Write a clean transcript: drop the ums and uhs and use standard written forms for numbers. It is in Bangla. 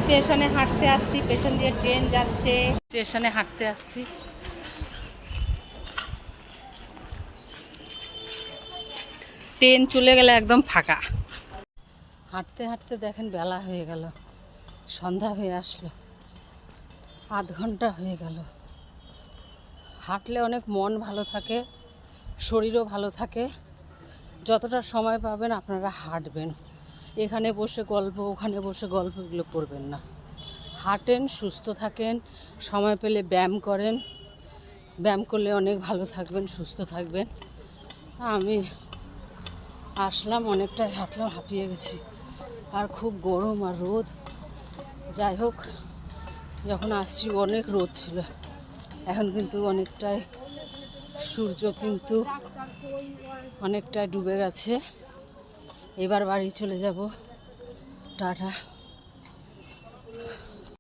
স্টেশনে হাঁটতে আসছি, পেছন দিয়ে ট্রেন যাচ্ছে, স্টেশনে হাঁটতে আসছি। ট্রেন চলে গেলে একদম ফাঁকা। হাঁটতে হাঁটতে দেখেন বেলা হয়ে গেল, সন্ধ্যা হয়ে আসলো, আধ ঘন্টা হয়ে গেল। হাঁটলে অনেক মন ভালো থাকে, শরীরও ভালো থাকে। যতটা সময় পাবেন আপনারা হাঁটবেন। এখানে বসে গল্প, ওখানে বসে গল্প, এগুলো করবেন না। হাঁটেন, সুস্থ থাকেন, সময় পেলে ব্যায়াম করেন। ব্যায়াম করলে অনেক ভালো থাকবেন, সুস্থ থাকবেন। আমি আসলাম, অনেকটাই হাঁটলাম, হাঁপিয়ে গেছি। আর খুব গরম আর রোদ। যাই হোক, যখন আসছি অনেক রোদ ছিল, এখন কিন্তু অনেকটাই সূর্য কিন্তু অনেকটাই ডুবে গেছে। এবার বাড়ি চলে যাব। টাটা।